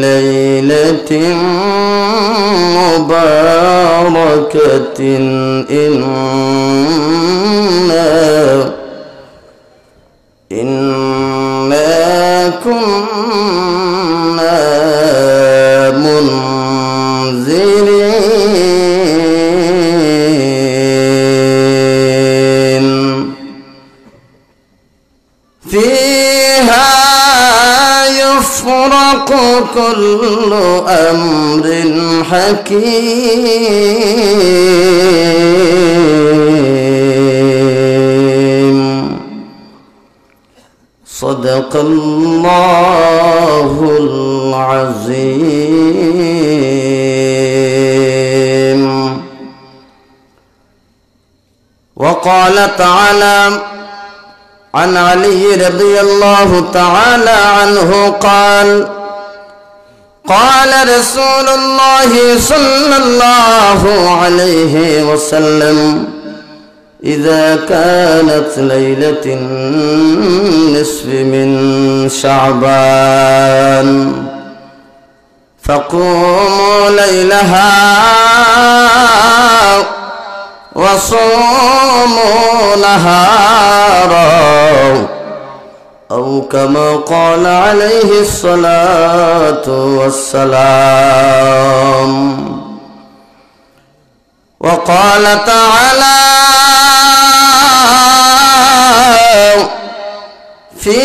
ليلة مباركة إنا كنا منذرين فيها يفرق كل أمر حكيم صدق الله العظيم. وقال تعالى عن علي رضي الله تعالى عنه قال قال رسول الله صلى الله عليه وسلم إذا كانت ليلة النصف من شعبان فقوموا ليلها وصوموا نهارا أو كما قال عليه الصلاة والسلام. وقال تعالى في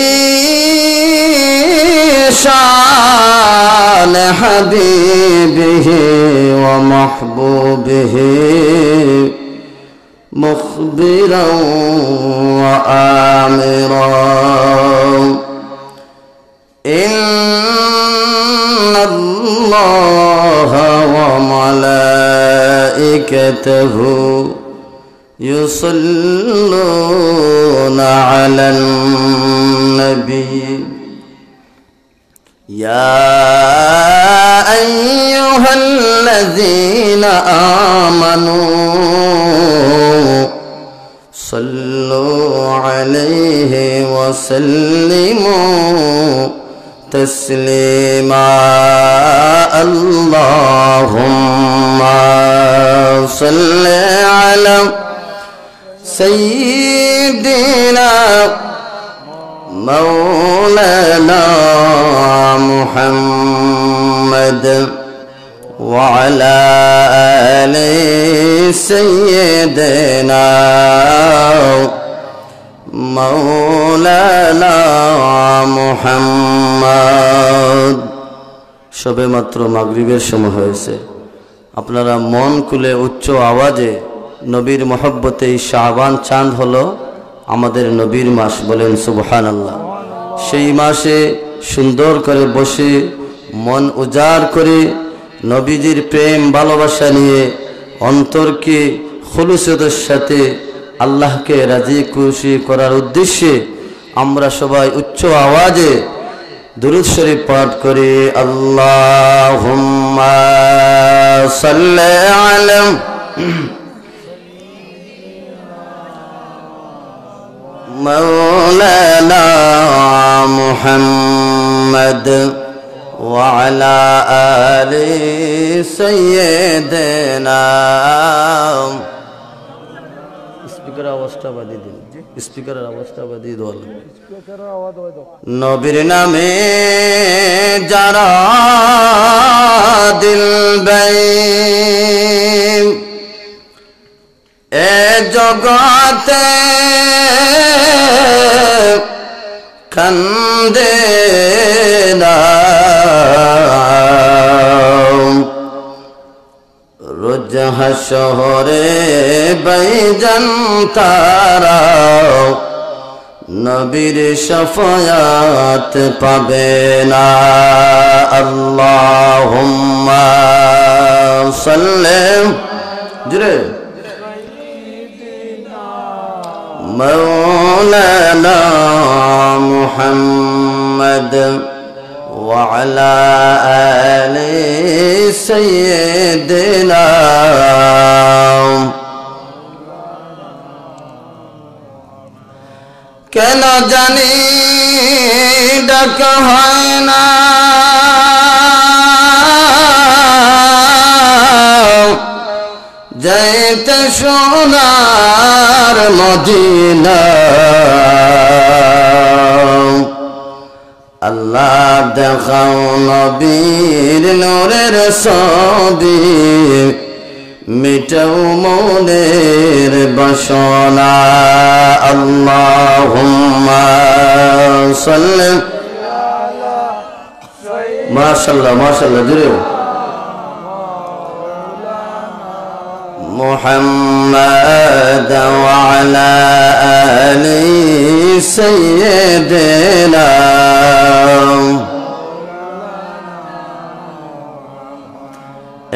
شان حبيبه ومحبوبه مخبرا وآمرا إن الله وملائكته يصلون على النبي يا أيها الذين آمنوا صلوا عليه وسلموا تسليما اللهم صل على سيدنا مولانا محمد وعلى آل سيدنا مولانا محمد। সবে মাত্র মাগরিবের সময় হয়েছে, আপনারা মন খুলে উচ্চ আওয়াজে নবীর মহব্বতে এই শাবান চাঁদ হলো আমাদের নবীর মাস, বলেন সুবহানাল্লাহ। সেই মাসে সুন্দর করে বসে মন উজাড় করে নবীজির প্রেম ভালোবাসা নিয়ে অন্তরকে খুলুসের সাথে আল্লাহকে রাজি খুশি করার উদ্দেশ্যে আমরা সবাই উচ্চ আওয়াজে দুরূদ শরীফ পাঠ করি। আল্লাহুম্মা সাল্লি আলা مولانا محمد وعلى آل سيدنا স্পিকার আওয়াজটা বাড়িয়ে দিন, স্পিকারের আওয়াজটা বাড়িয়ে দাও। নবীর নামে যারা দিল বাই এ জগতে কান্দে না, রোজ হাসরে বাইজান তারা নবীর শাফায়াত পাবে না। আল্লাহুম্মা সাল্লি জুরে مولانا محمد وعلى آل سيدنا কেন জানি ডাকা হয় না মদিনা আল্লাহ দেখাও নবীর নূরের ছবি মিটাও মনের বাসনা আল্লাহুম্মা সাল্লি মাশাআল্লাহ মাশাআল্লাহ জুড়ে محمد وعلى آل سيدنا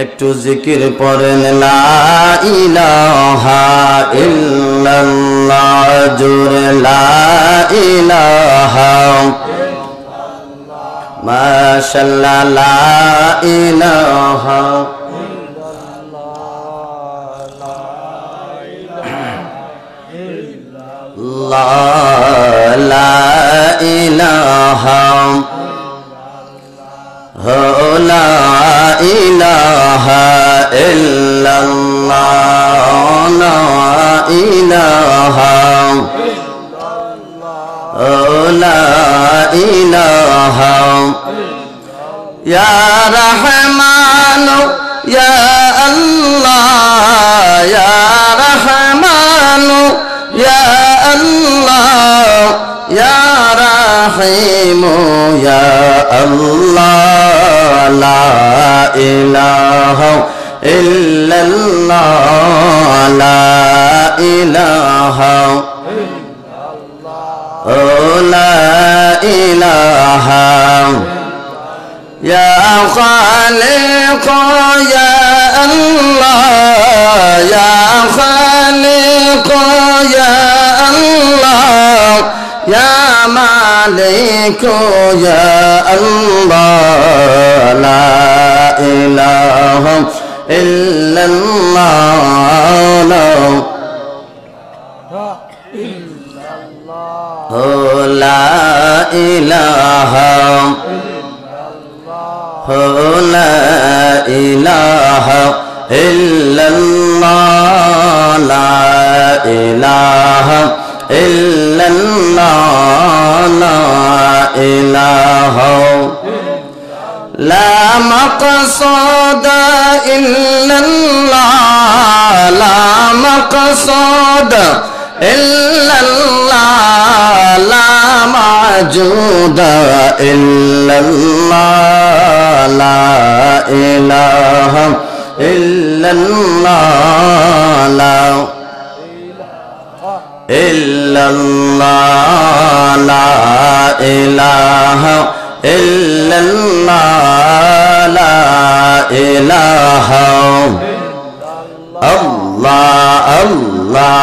একটু জিকির পড়েন লা ইলাহা ইল্লাল্লাহ জোরে লা ইলাহা মাশাআল্লাহ লা ইলাহা লা ইলাহা লা ইলাহা ইল্লাল্লাহ লা ইলাহা লা ইলাহা ইয়া রহমান ইয়া আল্লাহ ইয়া রহমান ইয়া আল্লাহ ইয়া রহিম ইয়া আল্লাহ লা ইলাহা ইল্লাল্লাহ লা ইলাহা লা ইলাহা ইয়া খালিক ইয়া আল্লাহ ইয়া খালিক ইয়া আল্লাহ ইয়া মালিক ইয়া আল্লাহ লা ইলাহা ইল্লাল্লাহ লা ইলাহা লা ইলাহা ইল্লাল্লাহ লা ইলাহা ইল্লাল্লাহ লা ইলাহা লা মাকসুদা ইল্লাল্লাহ লা মাকসুদা ইল্লাল্লাহ লা মা'জুদা ইল্লাল্লাহ লা ইলাহা ইল্লাল্লাহ লা ইল্লাল্লাহ লা ইলাহা ইল্লাল্লাহ লা ইলাহা আল্লাহ আল্লাহ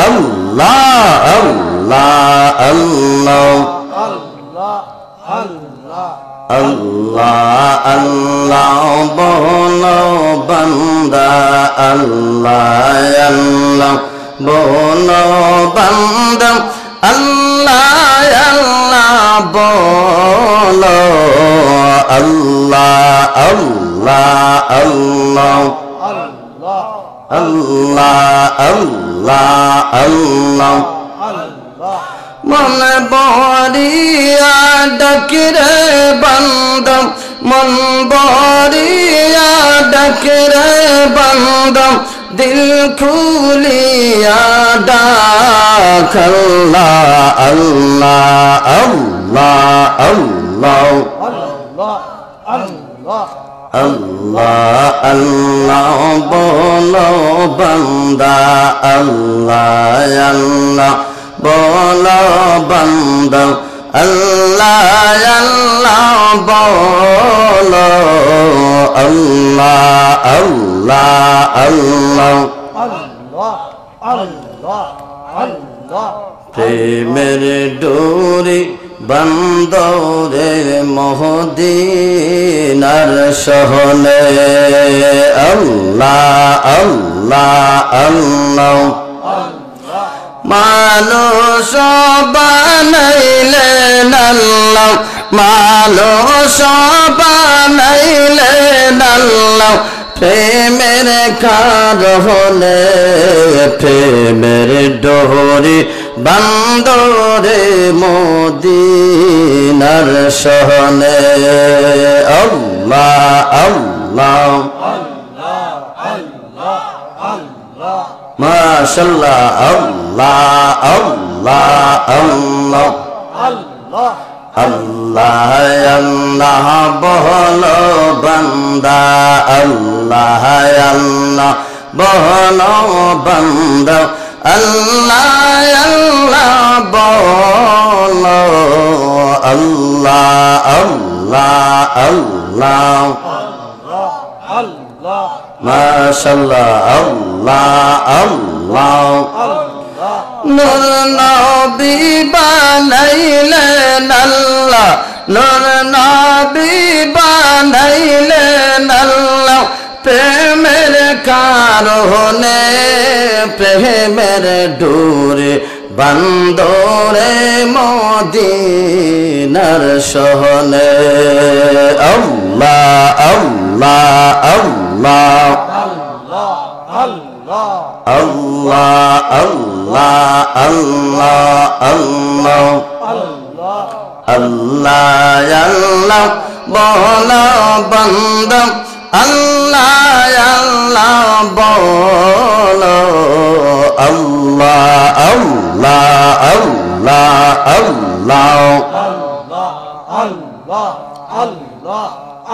আল্লাহ আল্লাহ আল্লাহ আল্লাহ আল্লাহ বলো বান্দা আল্লাহ আল্লাহ বলো বান্দা আল্লাহ আল্লাহ বলো আল্লাহ আল্লাহ আল্লাহ আল্লাহ আল্লাহ আল্লাহ মন বরিয়া ডাকরে বান্দা মন বরিয়া ডাকরে বান্দা দিল খুলিয়া ডাক আল্লাহ আল্লাহ আল্লাহ আল্লাহ আল্লাহ আল্লাহ বলো বান্দা আল্লাহ আল্লাহ বলো বান্দা আল্লাহ আল্লাহ বলো আল্লাহ আল্লাহ আল্লাহ প্রেমের ডোরে বন্দরে মদিনার শহরে আল্লাহ আল্লাহ আল্লাহ মানুষ বানাইলেন আল্লাহ মানুষ বানাইলেন আল্লাহ প্রেমের কারণে প্রেমের ডোরে বান্দরে মদিনার শহরে আল্লাহ আল্লাহ মাশাআল্লাহ আল্লাহ আল্লাহ আল্লাহ আল্লাহ আল্লাহ বলো বান্দা আল্লাহ আল্লাহ বলো বান্দা আল্লাহ আল্লাহ বলো আল্লাহ আল্লাহ আল্লাহ মাশাআল্লাহ আল্লাহ আল্লাহ নূর নবী বানাইলেন আল্লাহ নূর নবী বানাইলেন আল্লাহ প্রেমের কারণে প্রেমের ডোরে বান্দরে মদিনার শহরে আল্লাহ আল্লাহ আল্লাহ আল্লাহ আল্লাহ আল্লাহ আল্লাহ আল্লাহ আল্লাহ বলো বান্দা আল্লাহ আল্লাহ বলো আল্লাহ আল্লাহ আল্লাহ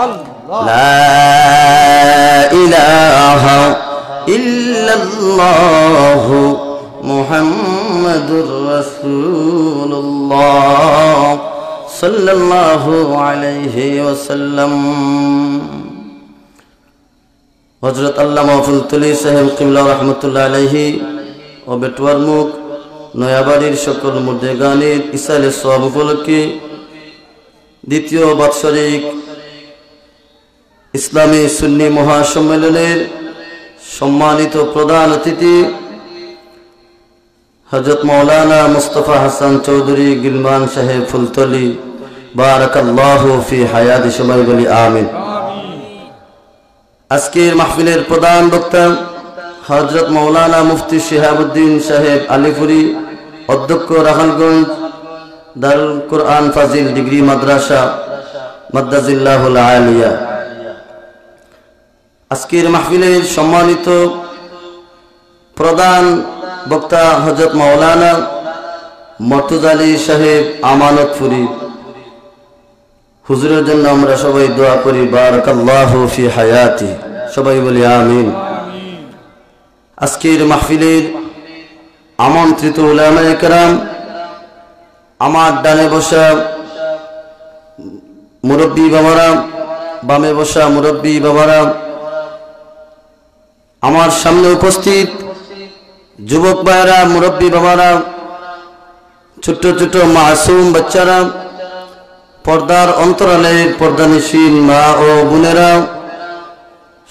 আল্লাহ লা ইলাহা ইল্লাল্লাহ মুহাম্মাদুর রাসূলুল্লাহ সাল্লাল্লাহু আলাইহি ওয়াসাল্লাম। হযরত আল্লামা ফুলতুলি সাহেব কিবলা রাহমাতুল্লাহ আলাইহি ও বেটুয়ার মুখ নয়াবাড়ির সকল মুর্দেগানের ইসালে সওয়াব উপলক্ষে দ্বিতীয় বাৎসরিক ইসলামী সুন্নি মহাসম্মেলনের সম্মানিত প্রধান অতিথি হযরত মাওলানা মুস্তাফা হাসান চৌধুরী গিলমান সাহেব ফুলতলি বারাকাল্লাহু ফি হায়াতি, সবাই বলি আমিন। আজকের মাহফিলের প্রধান বক্তা হযরত মাওলানা মুফতি শিহাবুদ্দিন সাহেব আলিপুরি, অধ্যক্ষ রাখালগঞ্জ দারুল কুরআন ফাজিল ডিগ্রি মাদ্রাসা মাদ্দাজিল্লাহুল আলিয়া। আজকের মাহফিলের সম্মানিত প্রধান বক্তা হযরত মাওলানা মর্তুজা আলী সাহেব আমানতপুরি, হুজুরের জন্য আমরা সবাই দোয়া করি বারাকাল্লাহু ফি হায়াতি, সবাই বলি আমিন। আজকের মাহফিলের আমন্ত্রিত উলামায়ে কেরাম, আমার ডানে বসা মুরব্বী বাবারা, বামে বসা মুরব্বী বাবারা, আমার সামনে উপস্থিত যুবক ভাইরা, মুরব্বী বাবারা, ছোট ছোট মাসুম বাচ্চারা, পর্দার অন্তরালে পর্দানিশীল মা ও বোনেরা,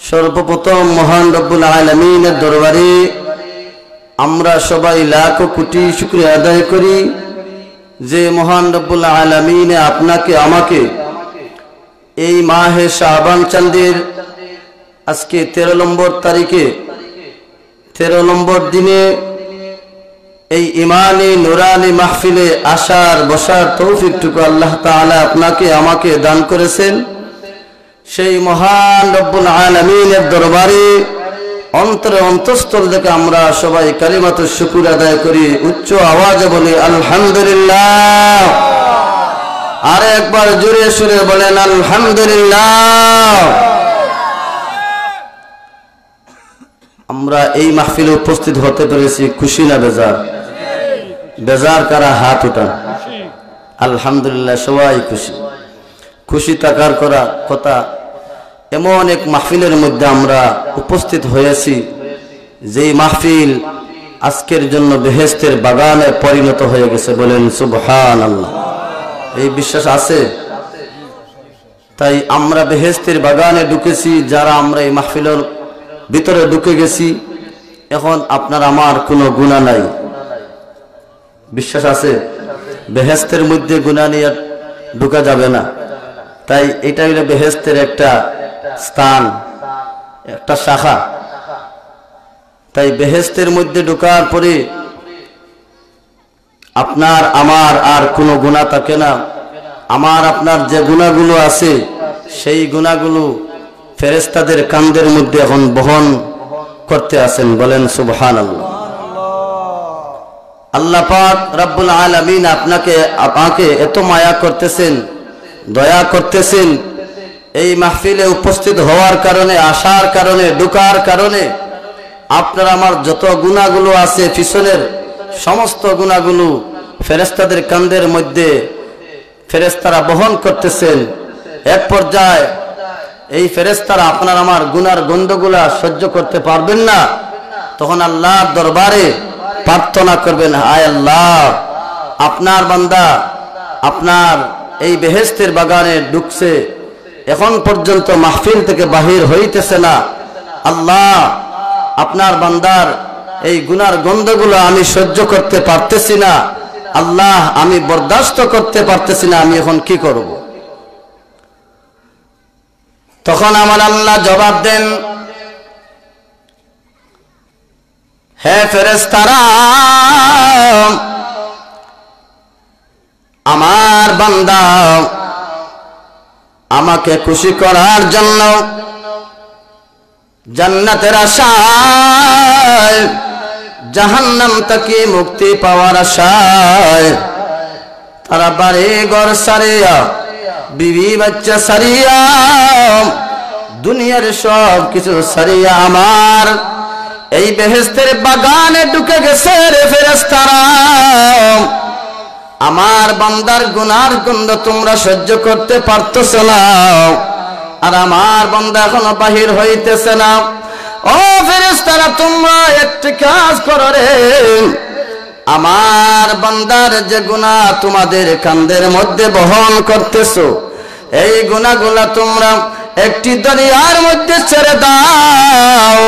সর্বপ্রথম মহান রব্বুল আলামিনের দরবারে আমরা সবাই লাখ কোটি শুকরিয়া আদায় করি যে মহান রব্বুল আলামিন আপনাকে আমাকে এই মাহে শাবান চাঁদের আজকে 13 নম্বর তারিখে 13 নম্বর দিনে এই ইমানি নুরানি মাহফিলে আসার বসার তৌফিকটুকু আল্লাহ তাআলা আপনাকে আমাকে দান করেছেন। সেই মহান রব্বুল আলামিনের দরবারে অন্তরে অন্তঃস্থল থেকে আমরা সবাই কালিমাতুশ শুকর আদায় করি, উচ্চ আওয়াজে বলি আলহামদুলিল্লাহ। আর একবার জোরে সুরে বলেন আলহামদুলিল্লাহ। আমরা এই মাহফিলে উপস্থিত হতে পেরেছি খুশি না বেজার? বেজার কারা হাত উঠান। আলহামদুলিল্লাহ, সবাই খুশি। খুশি থাকার কথা, এমন এক মাহফিলের মধ্যে আমরা উপস্থিত হয়েছি যেই মাহফিল আজকের জন্য বেহেশতের বাগানে পরিণত হয়ে গেছে। বলেন সুবহানাল্লাহ। এই বিশ্বাস আছে? তাই আমরা বেহেশতের বাগানে ঢুকেছি যারা আমরা এই মাহফিলের ভিতরে ঢুকে গেছি। এখন আপনার আমার কোনো গুনাহ নাই, বিশ্বাস আছে? বেহেশতের মধ্যে গুনাহ নিয়ে ঢুকা যাবে না। তাই এটা হলো বেহেশতের একটা স্থান, একটা শাখা। তাই বেহেশতের মধ্যে ঢোকার পরে আপনার আমার আর কোনো গুনাহ থাকে না। আমার আপনার যে গুনাহগুলো আছে সেই গুনাহগুলো ফেরেশতাদের কাঁধের মধ্যে এখন বহন করতে আছেন। বলেন সুবহানাল্লাহ। আল্লাহ পাক রব্বুল আলামিন আপনাকে এত মায়া করতেছেন, দয়া করতেছেন, এই মাহফিলে উপস্থিত হওয়ার কারণে, আসার কারণে, ঢোকার কারণে আপনার আমার যত গুনাহগুলো আছে পিছনের সমস্ত গুনাহগুলো ফেরেশতাদের কাঁধের মধ্যে ফেরেশতারা বহন করতেছেন। এক পর্যায়ে এই ফেরেশতারা আপনার আমার গুনার গন্ধগুলা সহ্য করতে পারবেন না, তখন আল্লাহর দরবারে প্রার্থনা করবেন, হায় আল্লাহ, আপনার বান্দা আপনার এই বেহেশতের বাগানে ঢুকছে, এখন পর্যন্ত মাহফিল থেকে বাহির হইতেছে না। আল্লাহ, আপনার বান্দার এই গুনার গন্ধগুলো আমি সহ্য করতে পারতেছি না। আল্লাহ, আমি বরদাস্ত করতে পারতেছি না, আমি এখন কি করব? তখন আমার আল্লাহ জবাব দেন, হে ফেরেশতারা, আমার বান্দা আমাকে খুশি করার জন্য জান্নাতের আশায়, জাহান্নাম থেকে মুক্তি পাওয়ার আশায় তারা বাড়ি ঘর সারিয়া, বিবি বাচ্চা সারিয়া, দুনিয়ার সব কিছু সারিয়া আমার এই বেহেশতের বাগানে ঢুকে গেছে রে ফেরেশতারা। আমার বান্দার গুনার গন্ধ তোমরা সহ্য করতে পারতেছ না, আর আমার বান্দা এখনো বাহির হইতেছে না। ও ফেরেশতারা, তোমরা একটি কাজ করো রে, আমার বান্দার যে গুনাহ তোমাদের কাঁধের মধ্যে বহন করতেছো, এই গুনাহগুলা তোমরা একটি দরিয়ার মধ্যে ছেড়ে দাও।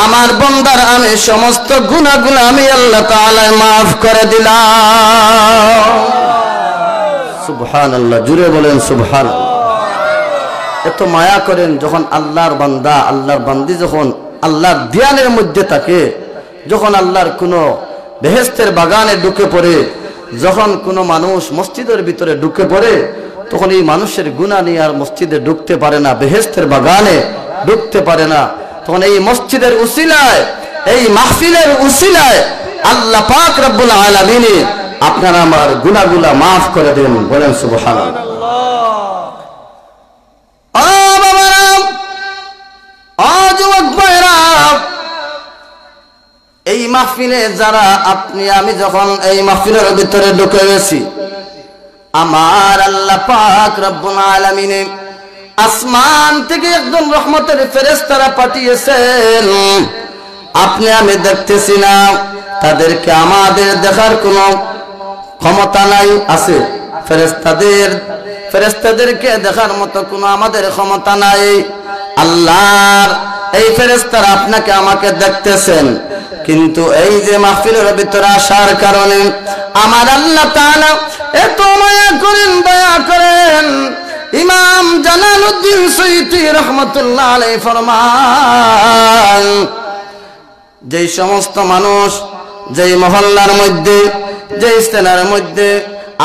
আমার বান্দার আমি সমস্ত গুনাহগুলো আমি আল্লাহ তাআলা মাফ করে দিলাম। সুবহানাল্লাহ, জুড়ে বলেন সুবহানাল্লাহ। এত মায়া করেন যখন আল্লাহর বান্দা, আল্লাহর বান্দি যখন আল্লাহর ধ্যানের মধ্যে থাকে, যখন আল্লাহর কোনো বেহেশতের বাগানে ঢুকে পড়ে, যখন কোনো মানুষ মসজিদের ভিতরে ঢুকে পড়ে, তখন এই মানুষের গুনাহ নিয়ে আর মসজিদে ঢুকতে পারে না, বেহেশতের বাগানে ঢুকতে পারে না। তখন এই মসজিদের উসিলায়, এই মাহফিলের উসিলায় আল্লাহ পাক রব্বুল আলামিন আপনার আমার গুনাহগুলা মাফ করে দেন। বলেন সুবহানাল্লাহ। এই মাহফিলে যারা আপনি আমি যখন এই মাহফিলের ভিতরে ঢুকে গেছি, আমার আল্লাহ পাক রব্বুল আলামিন আসমান থেকে একজন রহমতের ফেরেশতারা পাঠিয়েছেন। আপনি আমি দেখতেছি না, তাদেরকে আমাদের দেখার কোনো ক্ষমতা নাই। আছে ফেরেশতাদেরকে দেখার মতো কোনো আমাদের ক্ষমতা নাই। আল্লাহর এই ফেরেশতারা আপনাকে আমাকে দেখতেছেন, কিন্তু এই যে মাহফিলের ভিতরে আসার কারণে আমার আল্লাহ তাআলা এত মায়া করেন, দয়া করেন। ইমাম জালালউদ্দিন সুয়ুতী রাহমাতুল্লাহ আলাইহি ফরমান, যেই সমস্ত মানুষ যেই মহল্লার মধ্যে, যেই স্থানের মধ্যে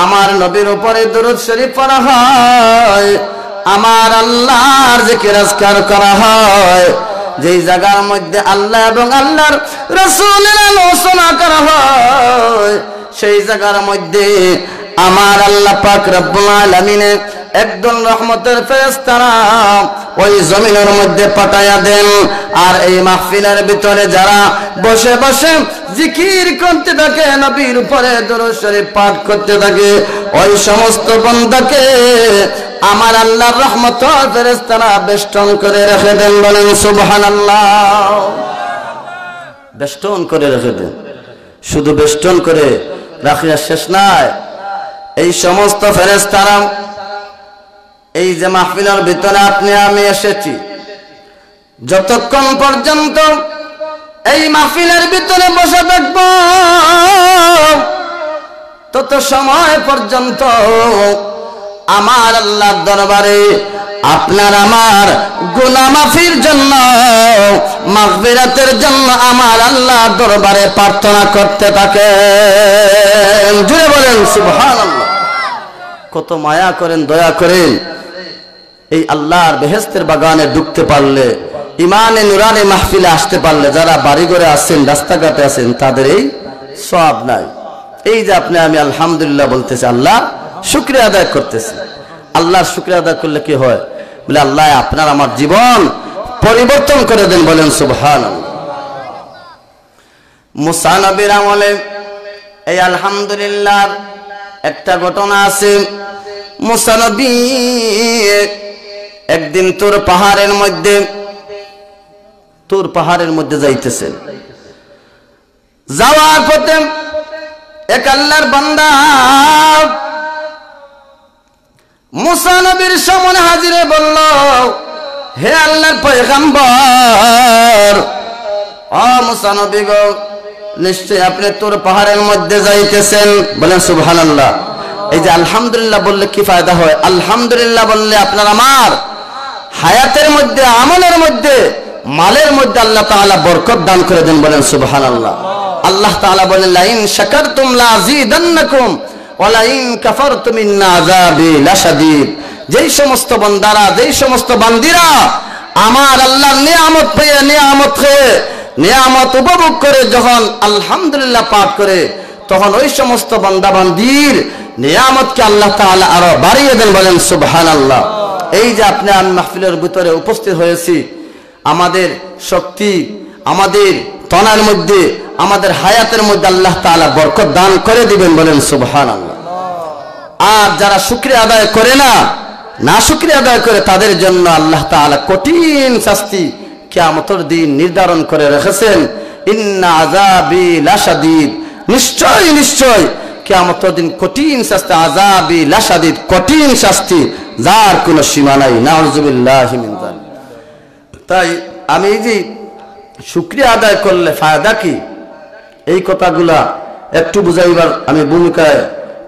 আমার নবীর উপরে দরুদ শরীফ পড়া হয়, আমার আল্লাহর জিকির আজকার করা হয়, যেই জায়গার মধ্যে আল্লাহ এবং আল্লাহর রাসূলের আলোচনা করা হয়, সেই জায়গার মধ্যে আমার আল্লাহ পাক রব্বুল আলামিন একদল রহমতের ফেরেশতারা ওই জমিনের মধ্যে পাঠায়া দেন। আর এই মাহফিলের ভিতরে যারা বসে বসে জিকির করতে থাকে, নবীর উপরে দরুদ শরীফ পাঠ করতে থাকে, ওই সমস্ত বান্দাকে আমার আল্লাহর রহমতের ফেরেশতারা বেষ্টন করে রেখে দেন। বলেন সুবহানাল্লাহ। বেষ্টন করে রেখে দেন। শুধু বেষ্টন করে রাখিয়া শেষ নয়, এই সমস্ত ফেরেশতারা এই যে মাহফিলের ভিতরে আপনি আমি এসেছি, যতক্ষণ পর্যন্ত এই মাহফিলের ভিতরে বসে থাকব, তত সময় পর্যন্ত আমার আল্লাহর দরবারে আপনার আমার গুনাহ মাফির জন্য, মাগফিরাতের জন্য আমার আল্লাহর দরবারে প্রার্থনা করতে থাকেন। জুড়ে বলেন সুবহানাল্লাহ। কত মায়া করেন, দয়া করেন। এই আল্লাহর বেহেশতের বাগানে ঢুকতে পারলে, ইমানে নুরানি মাহফিলে আসতে পারলে, যারা বাড়িঘরে আছেন, রাস্তাঘাটে আছেন, তাদের এই সওয়াব নাই। এই যে আপনি আমি আলহামদুলিল্লাহ বলতেছি, আল্লাহ শুকরিয়া আদায় করতেছি। আল্লাহর শুকরিয়া আদায় করলে কি হয়? বলে আল্লাহ আপনার আমার জীবন পরিবর্তন করে দেন। বলেন সুবহানাল্লাহ। মুসা নবীর আমলে এই আলহামদুলিল্লাহ একটা ঘটনা আছে। মুসা নবী একদিন তুর পাহাড়ের মধ্যে যাইতেছেন। যাওয়ার পথে এক আল্লাহর বান্দা মুসা নবীর সামনে হাজিরে বলল, হে আল্লাহর পয়গম্বর, ও মুসা নবী গো, নিশ্চয় আপনি তুর পাহাড়ের মধ্যে যাইতেছেন। বলেন সুবহানাল্লাহ। এই যে আলহামদুলিল্লাহ বললে কি ফায়দা হয়? আলহামদুলিল্লাহ বললে আপনার আমার হায়াতের মধ্যে, আমলের মধ্যে, মালের মধ্যে আল্লাহ তাআলা বরকত দান করে দেন। বলেন সুবহানাল্লাহ। আল্লাহ তাআলা বলেন, লাইন শাকারতুম লাযীদান্নাকুম ওয়া লাইন কাফারতুম ইন্না আযাবি লাশাদীদ। যেই সমস্ত বান্দারা, যেই সমস্ত বান্দিরা আমার আল্লাহর নিয়ামত পেয়ে, নিয়ামত উপভোগ করে যখন আলহামদুলিল্লাহ পাঠ করে, তখন ওই সমস্ত বান্দা বান্দির নিয়ামতকে আল্লাহ তাআলা আরো বাড়িয়ে দেন। বলেন সুবহানাল্লাহ। এই যে আপনি আমি মাহফিলের ভিতরে উপস্থিত হয়েছি, আমাদের শক্তি, আমাদের তনার মধ্যে, আমাদের হায়াতের মধ্যে আল্লাহ তাআলা বরকত দান করে দিবেন। বলেন সুবহানাল্লাহ। আর যারা শুকরিয়া আদায় করে না শুকরিয়া আদায় করে, তাদের জন্য আল্লাহ তাআলা কঠিন শাস্তি কিয়ামতের দিন নির্ধারণ করে রেখেছেন। ইন্না আযাবি লাশাদীদ। নিশ্চয় নিশ্চয় কিয়ামতের দিন কঠিন শাস্তি, আযাবি লাশাদীদ, কঠিন শাস্তি, যার কোনো সীমা নাই। নাউযুবিল্লাহি মিন যালিক। তাই আমি এই যে শুকরিয়া আদায় করলে ফায়দা কি, এই কথাগুলা একটু বুঝাইবার আমি ভূমিকায়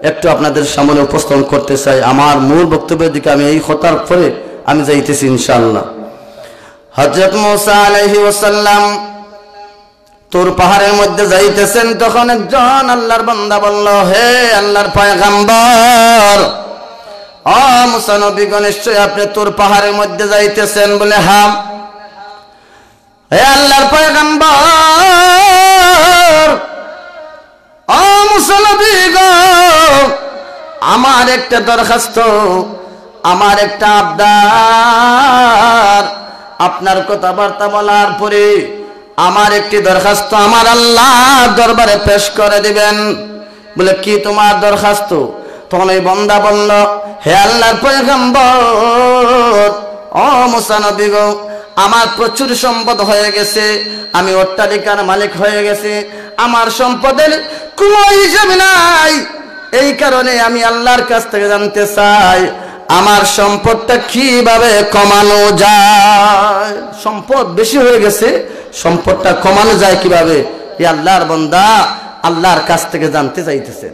একটু আপনাদের সামনে উপস্থাপন করতে চাই। আমার মূল বক্তব্যের দিকে আমি এই কথার পরে আমি যাইতেছি ইনশাআল্লাহ। হযরত মুসা আলাইহিস সালাম তুর পাহাড়ের মধ্যে যাইতেছেন, তখন একজন আল্লাহর বান্দা বলল, হে আল্লাহর পয়গম্বর, ও মুসা নবী গো, নিশ্চয় আপনি তুর পাহাড়ের মধ্যে যাইতেছেন। বলে হ্যাঁ। হে আল্লাহর পয়গম্বর, ও মুসা নবী গো, আমার একটা দরখাস্ত, আমার একটা আবদার। আপনার কথাবার্তা বলার পরে আমার একটি দরখাস্ত আমার আল্লাহর দরবারে পেশ করে দিবেন। বলে কি তোমার দরখাস্ত? তখন এই বান্দা বলল, হে আল্লাহর পয়গম্বর, ও মুসা নবী গো, আমার প্রচুর সম্পদ হয়ে গেছে, আমি অট্টালিকার মালিক হয়ে গেছি, আমার সম্পদের কোনো হিসাব নাই। এই কারণে আমি আল্লাহর কাছ থেকে জানতে চাই, আমার সম্পদটা কিভাবে কমানো যায়? সম্পদ বেশি হয়ে গেছে, সম্পদটা কমানো যায় কিভাবে? এই আল্লাহর বান্দা আল্লাহর কাছ থেকে জানতে চাইতেছেন।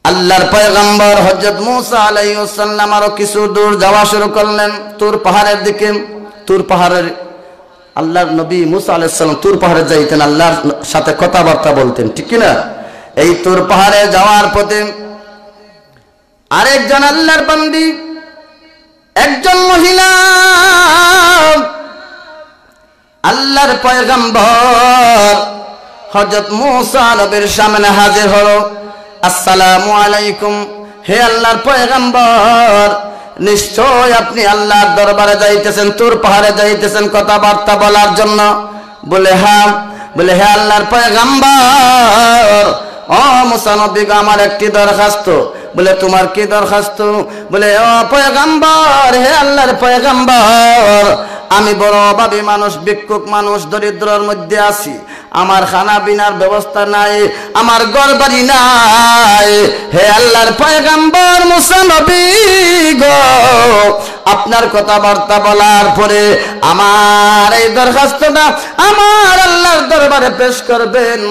আল্লাহর পয়গম্বর হযরত মুসা আলাইহিস সালাম আরো কিছু দূর যাওয়া শুরু করলেন তুর পাহাড়ের দিকে। তুর পাহাড়ের আল্লাহর নবী মুসা আলাইহিস সালাম তুর পাহাড়ে যাইতেন, আল্লাহর সাথে কথাবার্তা বলতেন, ঠিক কি না? এই তুর পাহাড়ে যাওয়ার পথে আরেকজন আল্লাহর বান্দি, একজন মহিলা আল্লাহর পয়গম্বর হযরত মুসা নবীর সামনে হাজির হলো। আসসালামু আলাইকুম, হে আল্লাহর পয়গম্বর, নিশ্চয় আপনি আল্লাহর দরবারে যাইতেছেন, তুর পাহাড়ে যাইতেছেন কথাবার্তা বলার জন্য। বলে হ্যাঁ। বলে হে আল্লাহর পয়গম্বর, ও মুসা নবী, আমার একটি দরখাস্ত। বলে তোমার কি দরখাস্ত? বলে ও পয়গম্বর, হে আল্লাহর পয়গম্বর, আমি বড় অভাবী মানুষ, ভিক্ষুক মানুষ, দরিদ্রর মধ্যে আছি, আমার খানা পিনার ব্যবস্থা নাই, আমার ঘর বাড়ি নাই। হে আল্লাহর পয়গম্বর মুসা নবী গো, আপনার কথাবার্তা বলার পরে আমার এই দরখাস্তটা আমার আল্লাহর দরবারে পেশ করবেন।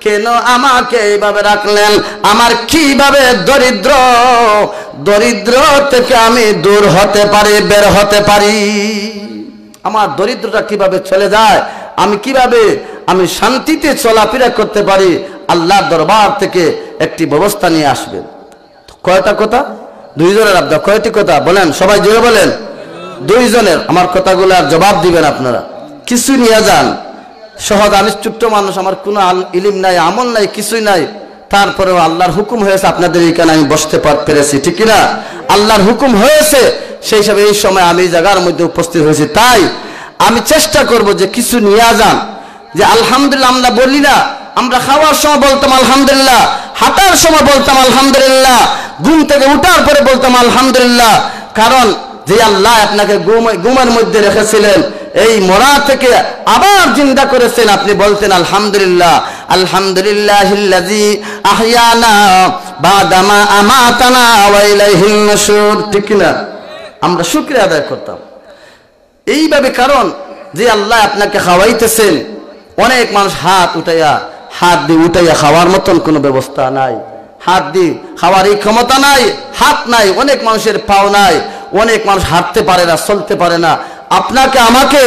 কেন আমাকে এইভাবে রাখলেন, আমার কিভাবে দরিদ্র থেকে আমি দূর হতে পারি, বের হতে পারি, আমার দরিদ্রতা কিভাবে চলে যায়, আমি শান্তিতে চলাফেরা করতে পারি, আল্লাহর দরবার থেকে একটি ব্যবস্থা নিয়ে আসবেন। কয়টা কথা? দুইজনের আবদার। কয়টি কথা বলেন? সবাই জোরে বলেন। দুইজনের। আমার কথাগুলোর জবাব দিবেন আপনারা। কিছু নিয়ে যান। সহজ, আমি ছোট্ট মানুষ, আমার কোনো ইলিম নাই, আমল নাই, কিছুই নাই, তারপরেও আল্লাহর হুকুম হয়েছে আপনাদের এইখানে আমি বসতে পেরেছি, ঠিক কিনা? আল্লাহর হুকুম হয়েছে, সেই হিসাবে এই সময় আমি এই জায়গার মধ্যে উপস্থিত হয়েছি। তাই আমি চেষ্টা করব যে কিছু নিয়ে যান, যে আলহামদুলিল্লাহ আমরা বলি না, আমরা খাওয়ার সময় বলতাম আলহামদুলিল্লাহ, হাঁটার সময় বলতাম আলহামদুলিল্লাহ, ঘুম থেকে উঠার পরে বলতাম আলহামদুলিল্লাহ। কারণ যে আল্লাহ আপনাকে ঘুমের মধ্যে রেখেছিলেন, এই মরা থেকে আবার জিন্দা করেছেন, আপনি বলতেন আলহামদুলিল্লাহ, আলহামদুলিল্লাহিল্লাযী আহইয়ানা বাদামা আমাতানা ওয়া ইলাইহিন নুশুর, ঠিক না? আমরা শুকরিয়া আদায় করতাম এইভাবে। কারণ যে আল্লাহ আপনাকে খাওয়াইতেছেন, অনেক মানুষ হাত দিয়ে উঠাইয়া খাওয়ার মতন কোনো ব্যবস্থা নাই, হাত দিয়ে খাওয়ার এই ক্ষমতা নাই, হাত নাই, অনেক মানুষের পাও নাই, অনেক মানুষ হাঁটতে পারে না, চলতে পারে না। আপনাকে আমাকে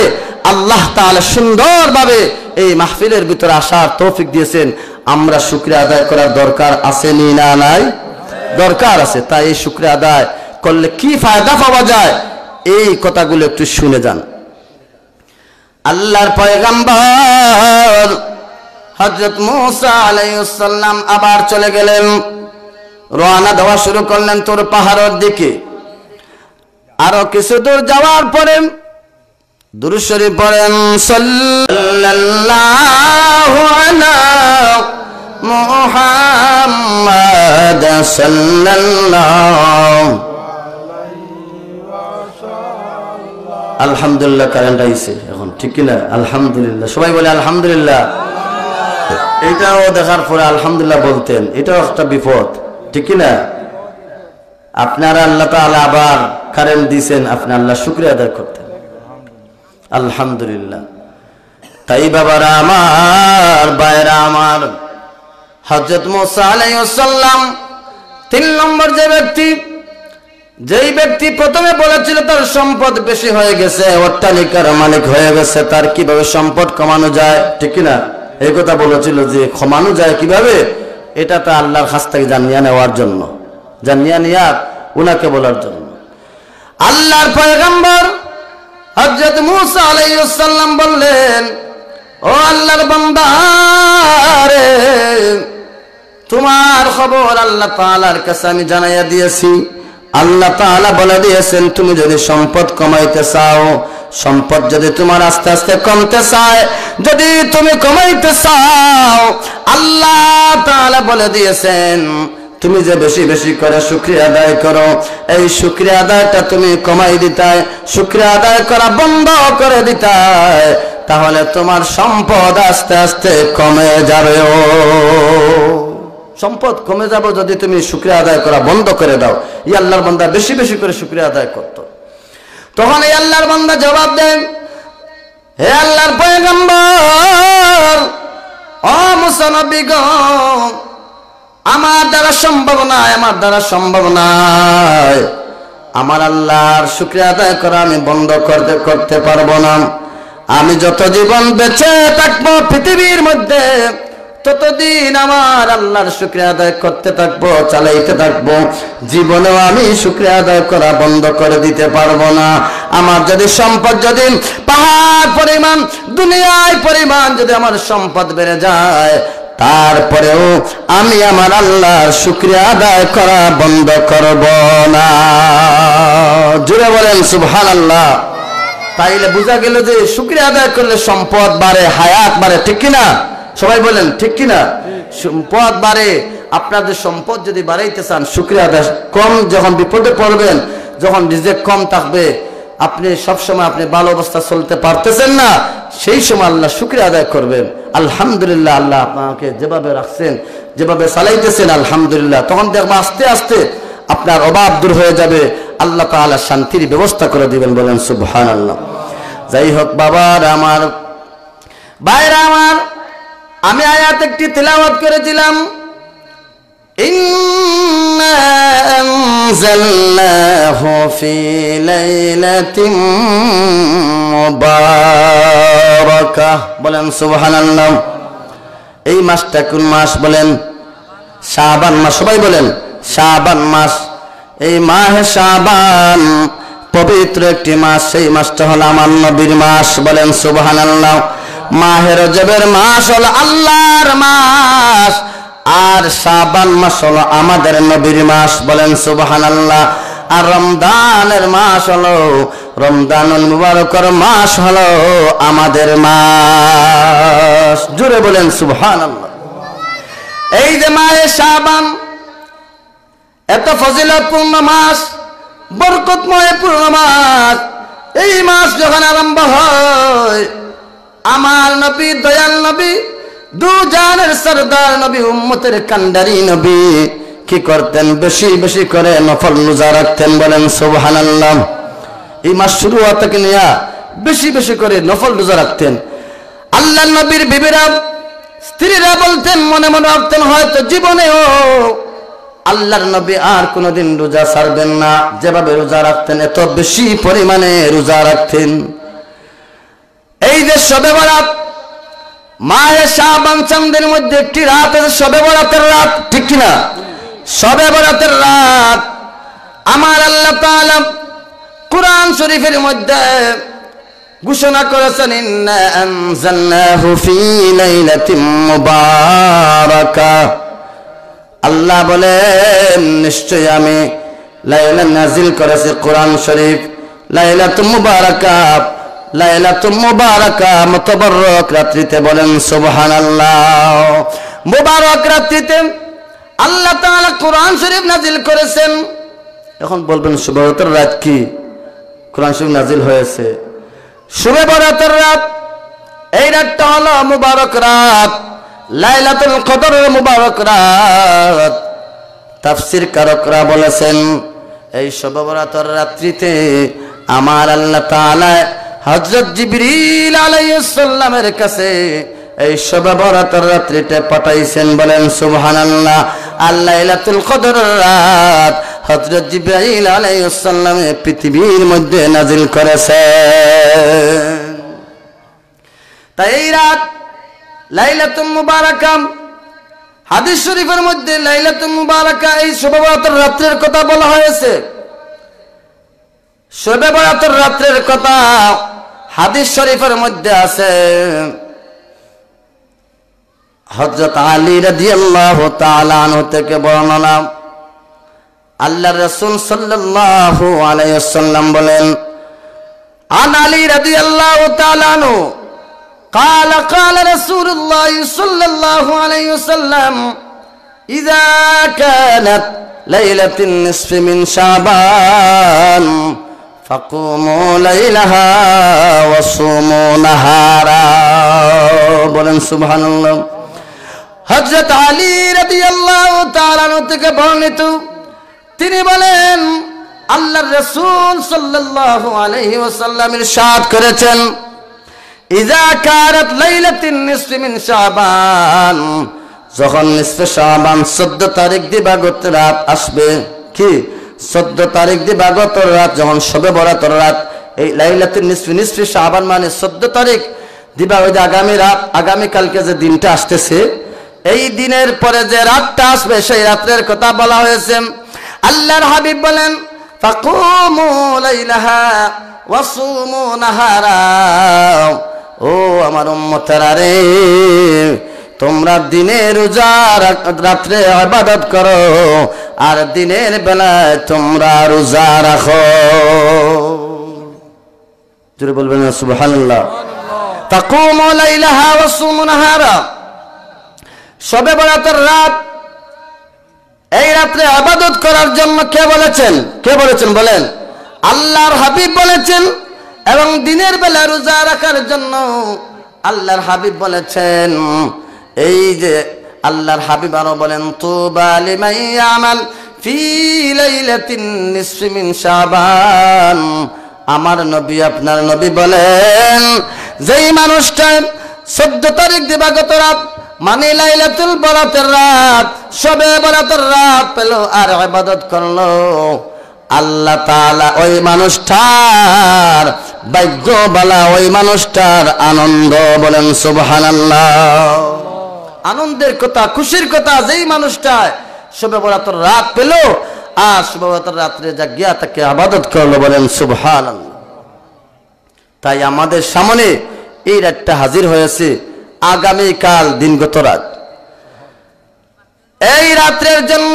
আল্লাহ তাআলা সুন্দরভাবে এই মাহফিলের ভিতরে আসার তৌফিক দিয়েছেন। আমরা শুকরিয়া আদায় করার দরকার আছে না নাই? দরকার আছে। তাই এই শুকরিয়া আদায় করলে কি ফায়দা পাওয়া যায়, এই কথাগুলো একটু শুনে যান। আল্লাহর পয়গম্বর হযরত মূসা আলাইহিস সালাম আবার চলে গেলেন, রওনা দেওয়া শুরু করলেন তোর পাহাড়ের দিকে। আরো কিছু দূর যাওয়ার পরে দুরূদ শরীফ পড়েন, সাল্লাল্লাহু আলা মুহাম্মাদ সাল্লাল্লাহু। আলহামদুলিল্লাহ, কারেন্ট আইছে এখন, ঠিক কিনা? আলহামদুলিল্লাহ, সবাই বলে আলহামদুলিল্লাহ। এটাও দেখার পরে আলহামদুলিল্লাহ বলতেন, এটাও একটা বিপদ, ঠিক কিনা? আপনারা আল্লাহ তাআলা আবার কারেন্ট দিয়েছেন, আপনি আল্লাহ শুকরিয়া আদায় করতেন, আলহামদুলিল্লাহ। তাই বাবারা আমার, ভাইরা আমার, হযরত মূসা আলাইহিস সালাম 3 নম্বর যেই ব্যক্তি প্রথমে বলেছিল তার সম্পদ বেশি হয়ে গেছে, অট্টালিকার মালিক হয়ে গেছে, তার কিভাবে সম্পদ কমানো যায়, ঠিক কিনা? এই কথা বলেছিল যে কমানো যায় কিভাবে, এটা তো আল্লাহর কাছ থেকে জানিয়ে নেওয়ার জন্য, উনাকে বলার জন্য। আল্লাহর পয়গম্বর হযরত মূসা আলাইহিস সালাম বললেন, ও আল্লাহর বান্দা রে, তোমার খবর আল্লাহ তাআলার কাছে আমি জানাইয়া দিয়েছি। আল্লাহ তাআলা বলে দিয়েছেন, তুমি যদি সম্পদ কমাইতে চাও, সম্পদ যদি তোমার আস্তে আস্তে কমতে চায়, যদি তুমি কমাইতে চাও, আল্লাহ তাআলা বলে দিয়েছেন তুমি যে বেশি বেশি করে শুকরিয়া আদায় করো, এই শুকরিয়া আদায়টা তুমি কমাই দিতাই, শুকরিয়া আদায় করা বন্ধ করে দিতাই, তাহলে তোমার সম্পদ আস্তে আস্তে কমে যাবে। সম্পদ কমে যাবে যদি তুমি শুকরিয়া আদায় করা বন্ধ করে দাও। এই আল্লাহর বান্দা বেশি বেশি করে শুকরিয়া আদায় করত। তখন এই আল্লাহর বান্দা জবাব দেন, হে আল্লাহর পয়গম্বর, ও মুসা নবী গো, আমার দ্বারা সম্ভব নয়, আমার আল্লাহর শুকরিয়া আদায় করা আমি বন্ধ করতে পারবো না। আমি যত জীবন বেঁচে থাকবো পৃথিবীর মধ্যে, ততদিন আমার আল্লাহর শুকরিয়া আদায় করতে থাকবো, চালাইতে থাকবো। জীবনেও আমি শুকরিয়া আদায় করা বন্ধ করে দিতে পারবো না। আমার যদি সম্পদ, যদি পাহাড় পরিমাণ, দুনিয়ায় পরিমাণ যদি আমার সম্পদ বেড়ে যায়, তারপরেও আমি আমার আল্লাহর শুকরিয়া আদায় করা বন্ধ করব না। জোরে বলেন সুবহানাল্লাহ। তাইলে বোঝা গেল যে শুকরিয়া আদায় করলে সম্পদ বাড়ে, হায়াত বাড়ে, ঠিক কিনা? সবাই বলেন ঠিক কিনা? সম্পদ বাড়ে। আপনাদের সম্পদ যদি বাড়াইতে চান, শুকরিয়া আদায় কম, যখন বিপদে পড়বেন, যখন রিজিক কম থাকবে, আপনি সবসময় আপনি ভালো অবস্থা চলতে পারতেছেন না, সেই সময় আল্লাহ শুকরিয়া আদায় করবেন। আলহামদুলিল্লাহ, আল্লাহ আপনাকে যেভাবে রাখছেন, যেভাবে চালাইতেছেন, আলহামদুলিল্লাহ। তখন দেখবেন আস্তে আস্তে আপনার অভাব দূর হয়ে যাবে, আল্লাহ তাআলা শান্তির ব্যবস্থা করে দিবেন। বলেন সুবহানাল্লাহ। যাই হোক বাবার আমার, ভাইরা আমার, আমি আয়াত একটি তিলাওয়াত করেছিলাম, ইন্না আনজালনাহু ফি লাইলাতিন মুবারাকাহ। বলেন সুবহানাল্লাহ। এই মাসটা কোন মাস বলেন? শাবান মাস। সবাই বলেন শাবান মাস। এই মাহে শাবান পবিত্র একটি মাস। সেই মাসটা হলো আমার নবীর মাস। বলেন সুবহানাল্লাহ। মাহে রজবের মাস হলো আল্লাহর মাস, আর শাবান মাস হলো আমাদের নবীর মাস। বলেন সুবহানাল্লাহ। আর রমজানের মাস হলো, রমজানুল মুবারকের মাস হলো আমাদের মাস। জোরে বলেন সুবহানাল্লাহ। এই যে মাহে শাবান এত ফজিলতপূর্ণ মাস, বরকতময় পূর্ণ মাস, এই মাস যখন আরম্ভ হয়, আমার নবী, দয়াল নবী, দু জানের সরদার নবী, উম্মতের কান্ডারি নবী কি করতেন? বেশি বেশি করে নফল রোজা রাখতেন। বলেন সুবহানাল্লাহ। এই মাস শুরু হওয়া থেকে নিয়ে বেশি বেশি করে নফল রোজা রাখতেন। আল্লাহ নবীর বিবিরা, স্ত্রীরা বলতেন, মনে মনে ভাবতেন হয়তো জীবনেও আল্লাহর নবী আর কোনোদিন রোজা ছাড়বেন না। যেভাবে রোজা রাখতেন, এত বেশি পরিমাণে রোজা রাখতেন। এই যে শবে বরাত, মাহে শাবান চাঁদের মধ্যে একটি রাত আছে, শবে বরাতের রাত, ঠিক কিনা? শবে বরাতের রাত আমার আল্লাহ তাআলা কুরআন শরীফের মধ্যে ঘোষণা করেছেন, ইন্না আনজালনাহু ফি লাইলাতিন মুবারাকাহ। আল্লাহ বলেন নিশ্চয় আমি লাইলা নাজিল করেছি কোরআন শরীফ, লাইলাতুল মুবারাকাহ, লাইলাতুল মুবারাকাহ, মুতাবাররক রাত্রিতে। বলেন সুবহানাল্লাহ। মুবারক রাত্রিতে আল্লাহ তাআলা কোরআন শরীফ নাজিল করেছেন। এখন বলবেন শবে বরাতের রাত কি কোরআন শরীফ নাজিল হয়েছে? শবে বরাতের রাত, এই রাতটা হলো মুবারক রাত, লাইলাতুল কদরের মুবারক রাত। তাফসীর কারকরা বলেছেন, এই শবে বরাতের রাত্রিতে আমার আল্লাহ তাআলা হযরত জিবরিল আলাইহিস সালামের কাছে এই শবে বরাতের রাত্রিতে পাঠাইছেন। বলেন সুবহানাল্লাহ। আর লাইলাতুল কদরের রাত হযরত জিবরাইল আলাইহিস সালাম পৃথিবীর মধ্যে নাজিল করেছেন। তাই এই রাত লাইলাতুল মুবারাকাহ, হাদিস শরীফের মধ্যে লাইলাতুল মুবারাকাহ, এই শবে বরাতের রাত্রের কথা বলা হয়েছে। শবে বরাতের রাত্রের কথা হাদিস শরীফের মধ্যে আছে। হযরত আলী রাদিয়াল্লাহু তাআলা আনহু থেকে বর্ণনা, আল্লাহর রাসূল সাল্লাল্লাহু আলাইহি ওয়াসাল্লাম বলেন, আন আলী রাদিয়াল্লাহু তাআলা আনহু قال قال رسول الله صلى الله عليه وسلم إذا كانت ليلة النصف من شعبان فقوموا ليلها وصوموا نهارا। বলেন সুবহানাল্লাহ। হযরত আলী রাদিয়াল্লাহু তাআলা থেকে বর্ণিত, তিনি বলেন আল্লাহর রাসূল সাল্লাল্লাহু আলাইহি ওয়াসাল্লাম ইরশাদ করেছেন, ইযা কারাত লাইলাতুন নিসফি মিন শাবান, যখন নিসফে শাবান 14 তারিখ দিবাগত রাত আসবে, কি 14 তারিখ দিবাগত রাত যখন শবে বরাতের রাত, এই লাইলাতুন নিসফি, নিসফে শাবান মানে 14 তারিখ দিবাগত, আগামী রাত, আগামী কালকে যে দিনটা আসতেছে, এই দিনের পরে যে রাতটা আসবে সেই রাতের কথা বলা হয়েছে। আল্লাহর হাবিব বলেন, ফাকুমু লাইলাহা ওয়াসুমু নাহারা। ও আমার উম্মতেরা রে, তোমরা দিনে রোজা, রাত্রে ইবাদত করো, আর দিনের বেলায় তোমরা রোজা রাখো। জোরে বলবেন সুবহানাল্লাহ। তাকুমু লাইলাহা ওয়াসুমু নাহারা। শবে বরাতের রাত, এই রাত্রে ইবাদত করার জন্য কে বলেছেন? কে বলেছেন বলেন? আল্লাহর হাবিব বলেছেন। এবং দিনের বেলা রোজা রাখার জন্য আল্লাহর হাবিব বলেছেন। এই যে আল্লাহর হাবিব আরো বলেন, তুবা লিমান ইয়ামাল ফি লাইলাতিন নিসফি মিন শাবান। আমার নবী, আপনার নবী বলেন, যেই মানুষটা 14 তারিখ দিবাগত রাত মানে লাইলাতুল বরাতের রাত, শবে বরাতের রাত পেল আর ইবাদত করলো, আল্লাহ তাআলা ওই মানুষটার ভাগ্য বলা, ওই মানুষটার আনন্দ, বলেন সুবহানাল্লাহ। আনন্দের কথা, খুশির কথা, যেই মানুষটা শবে বরাতের রাত পেল আর শবে বরাতের রাত্রে জাগিয়া তাকে ইবাদত করলো, বলেন সুবহানাল্লাহ। তাই আমাদের সামনে এই রাতটা হাজির হয়েছে, আগামীকাল দিনগত রাত। এই রাত্রের জন্য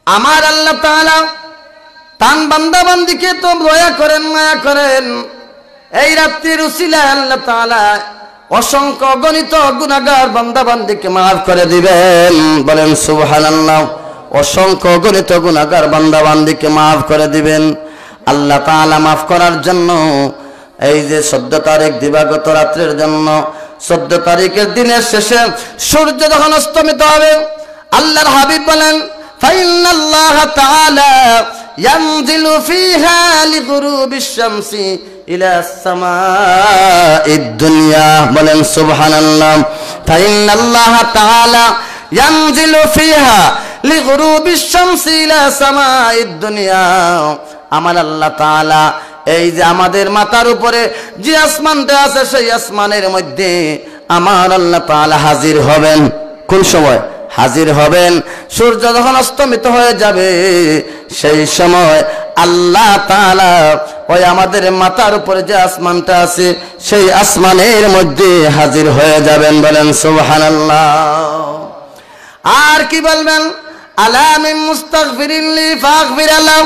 আমার আল্লাহ তাআলা তান বান্দা বান্দিকে তো দয়া করেন, মায়া করেন। এই রাত্রির উসিলায় আল্লাহ তাআলা অসংখ্য গণিত গুনাহগার বান্দা বান্দিকে মাফ করে দিবেন, বলেন সুবহানাল্লাহ। অসংখ্য গণিত গুনাহগার বান্দা বান্দিকে মাফ করে দিবেন। আল্লাহ তাআলা মাফ করার জন্য এই যে 14 তারিখ দিবাগত রাত্রের জন্য 14 তারিখের দিনের শেষে সূর্য যখন অস্তমিত হবে, আল্লাহর হাবিব বলেন ফাইন্নাল্লাহা তাআলা ইয়ানজিলু ফিহা লিগুরুবিশ শামসি ইলা সামাঈদ দুনিয়া, বলেন সুবহানাল্লাহ। ফাইন্নাল্লাহা তাআলা ইয়ানজিলু ফিহা লিগুরুবিশ শামসি ইলা সামাঈদ দুনিয়া। আমার আল্লাহ তাআলা এই যে আমাদের মাথার উপরে যে আসমানটা আছে, সেই আসমানের মধ্যে আমার আল্লাহ তাআলা হাজির হবেন। কোন সময় হাজির হবেন? সূর্য যখন অস্তমিত হয়ে যাবে, সেই সময় আল্লাহ তাআলা ওই আমাদের মাথার উপরে যে আসমানটা আছে, সেই আসমানের মধ্যে হাজির হয়ে যাবেন, বলেন সুবহানাল্লাহ। আর কি বলবেন? আলা মিন মুস্তাগফিরিন লি ফাগফির লাহু,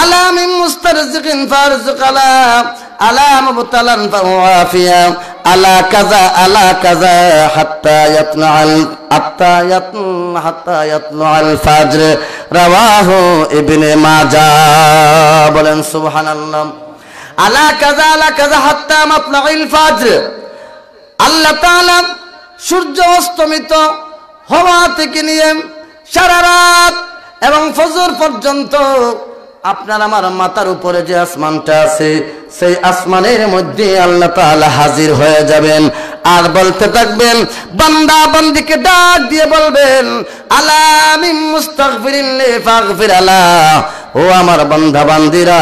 আলা মিন মুস্তারজিকিন ফারজুক লাহু, আলা মুবতালান ফাওয়াফিয়া, আলা কাযা আলা কাযা হাত্তা ইয়াতলুআল ফাজর, রাওয়াহু ইবনে মাজাহ, বলেন সুবহানাল্লাহ। আলা কাযা হাত্তা মাতলাউল ফাজর। আল্লাহ তাআলা সূর্য অস্তমিত হওয়া থেকে নিয়ে সারা রাত এবং ফজর পর্যন্ত আপনার আমার মাথার উপরে যে আসমানটা আছে, সেই আসমানের মধ্যে আল্লাহ তাআলা হাজির হয়ে যাবেন আর বলতে থাকবেন, বান্দা বান্দিকে ডাক দিয়ে বলবেন, আলা মিন মুস্তাগফিরিন লি ফাগফির লাহু, ও আমার বান্দা বান্দিরা,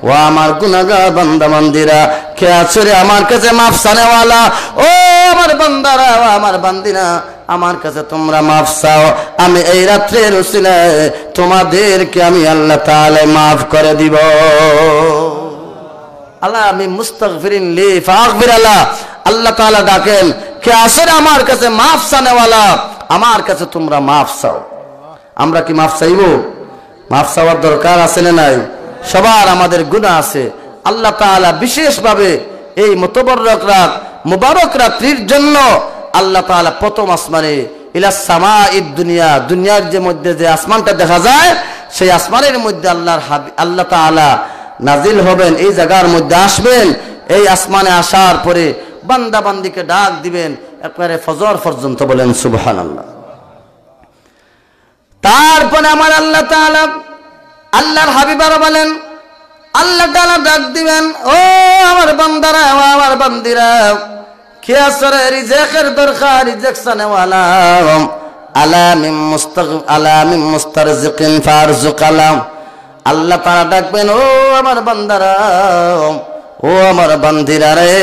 ও আমার গুনাহগার বান্দা বান্দিরা, কে আছে রে আমার কাছে মাফ চাওয়ালা? ও আমার বান্দারা, ও আমার বান্দিরা, আমার কাছে তোমরা মাফ চাও, আমি এই রাত্রের উসিলায় তোমাদেরকে আমি আল্লাহ তাআলা মাফ করে দিব। আলা মিন মুস্তাগফিরিন লি ফাগফির লাহু, আল্লাহ তাআলা ডাকেন, কে আছে রে আমার কাছে মাফ চাওয়ালা? আমার কাছে তোমরা মাফ চাও। আমরা কি মাফ চাইবো? মাফ চাওয়ার দরকার আছে না নাই? সবার আমাদের গুনাহ আছে। আল্লাহ তাআলা বিশেষভাবে এই মুতাবাররক রাত, মুবারক রাত্রির জন্য আল্লাহ তাআলা প্রথম আসমানে ইলা সামাঈদ দুনিয়া, দুনিয়ার যে মধ্যে যে আসমানটা দেখা যায়, সেই আসমানের মধ্যে আল্লাহ তাআলা নাজিল হবেন, এই জায়গার মধ্যে আসবেন। এই আসমানে আসার পরে বান্দা বান্দিকে ডাক দিবেন একবারে ফজর পর্যন্ত, বলেন সুবহানাল্লাহ। তারপরে আমার আল্লাহ তাআলা, আল্লাহর হাবিবারা বলেন, আল্লাহ তাআলা ডাক দিবেন, ও আমার বান্দারা, ও আমার বান্দিরা, কে আসরে রিজেকের দরকার, রিজেক চানেওয়ালা, আলা মিন মুস্তারজিকিন ফারজুক লাহু। আল্লাহ তাআলা ডাকবেন, ও আমার বান্দারা, ও আমার বান্দিরা রে,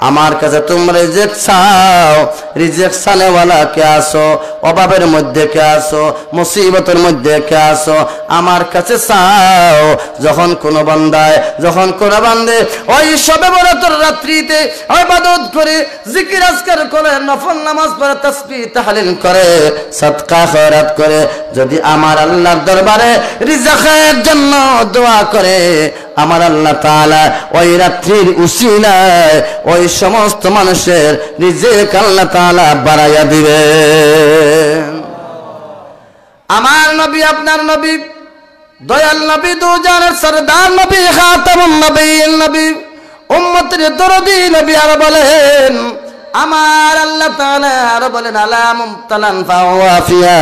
আমার কাছে তোমরা রিজেক চাও, রিজেক চানেওয়ালা কে আসো, অভাবের মধ্যে কে আসো, মুসিবতের মধ্যে কে আসো, আমার কাছে চাও। যখন কোনো বান্দায়, যখন কোনো বান্দে ওই শবে বরাতের রাত্রিতে ইবাদত করে, জিকির আজকার করে, নফল নামাজ পড়ে, তাসবিহ তাহলিল করে, সাদকা খয়রাত করে, যদি আমার আল্লাহর দরবারে রিজেকের জন্য দোয়া করে, আমার আল্লাহ তাআলা ওই রাত্রির উসিলায় ওই সমস্ত মানুষের রিজিক আল্লাহ তাআলা বাড়াইয়া দিবেন। আমার নবী, আপনার নবী, দয়াল নবী, দুজানের সরদার নবী, খাতামুন নবীন নবী, উম্মতের দরদি নবী আর বলেন, আমার আল্লাহ তাআলা আর বলেন, আলা মুবতালান ফাওয়াফিয়া।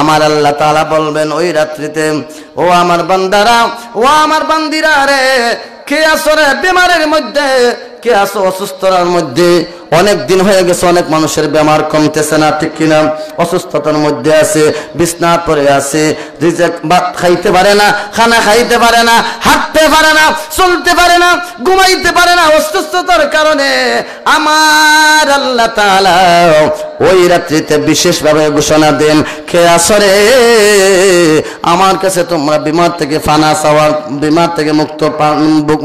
আমার আল্লাহ তাআলা বলবেন ওই রাত্রিতে, ও আমার বান্দারা, ও আমার বান্দিরা রে, কে আসো রে বেমারের মধ্যে, কে আসো অসুস্থতার মধ্যে, অনেক দিন হয়ে গেছে, অনেক মানুষের বেমার কমতেছে না, ঠিক কিনা? অসুস্থতার মধ্যে আছে, বিছনা পড়ে আছে, রিজেক ভাত খাইতে পারে না, খানা খাইতে পারে না, হাঁটতে পারে না, চলতে পারে না, ঘুমাইতে পারে না। অসুস্থতার কারণে আমার আল্লাহ তাআলা ওই রাত্রিতে বিশেষভাবে ঘোষণা দেন, খেয়ে আসরে আমার কাছে তোমরা বিমার থেকে ফানা চাওয়ার, বিমার থেকে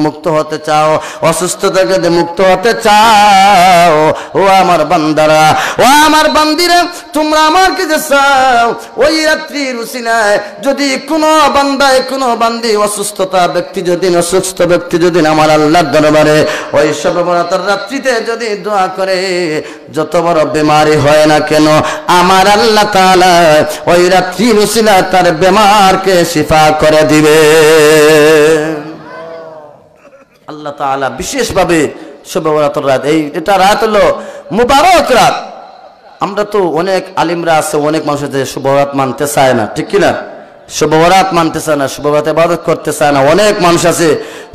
মুক্ত হতে চাও, অসুস্থতা থেকে মুক্ত হতে চাও, ও আমার বান্দারা, ও আমার বান্দিরা, তোমরা আমার কাছে চাও। ওই রাত্রির উসিলায় যদি কোনো বান্দায়, কোনো বান্দি অসুস্থতা ব্যক্তি যদি, অসুস্থ ব্যক্তি যদি আমার আল্লাহর দরবারে ওই শবে বরাতের রাত্রিতে যদি দোয়া করে, যত বড় বেমারি হয় না কেন, আমার আল্লাহ তাআলা ওই রাত্রির উসিলায় তার বেমারকে শিফা করে দিবে। আল্লাহ তাআলা বিশেষভাবে শবে বরাতের রাত, এটা রাত হলো মুবারক রাত। আমরা তো অনেক আলিমরা আছে, অনেক মানুষ আছে শবে বরাত মানতে চায় না, ঠিক কিনা? শবে বরাত মানতে চায় না, শবে বরাতে ইবাদত করতে চায় না। অনেক মানুষ আছে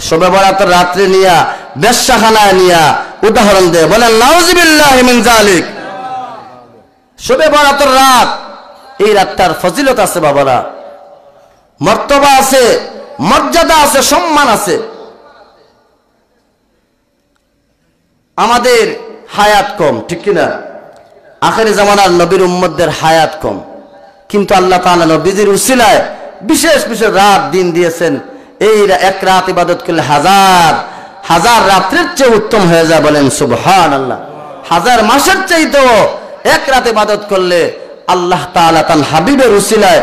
শবে বরাতের রাত্রে নিয়া বেশ্যাখানায় নিয়া উদাহরণ দেয়, বলেন নাউযুবিল্লাহি মিন যালিক। শবে বরাতের রাত, এই রাতটার ফজিলত আছে বাবারা, মর্তবা আছে, মর্যাদা আছে, সম্মান আছে। আমাদের হায়াত কম, ঠিক কিনা? আখেরি জামানার নবীর উম্মতদের হায়াত কম, কিন্তু আল্লাহ তাআলা নবীজির উসিলায় বিশেষ বিশেষ রাত দিন দিয়েছেন। এই এক রাত ইবাদত করলে হাজার হাজার রাত্রের চেয়ে উত্তম হয়ে যায়, বলেন সুবহানাল্লাহ। হাজার মাসের চাইতেও এক রাত ইবাদত করলে আল্লাহ তাআলা তার হাবিবের উসিলায়